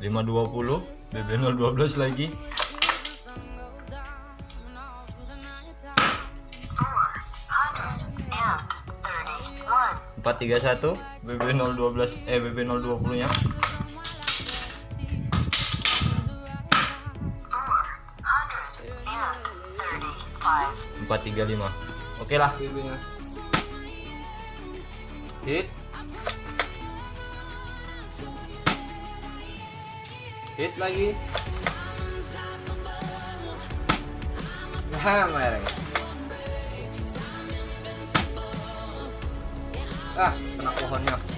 520, BB012 lagi. 431, BB012, BB020 nya. 435. Oke lah BB-nya. Hit. Hit lagi. Nah, mereng. Kena pohonnya.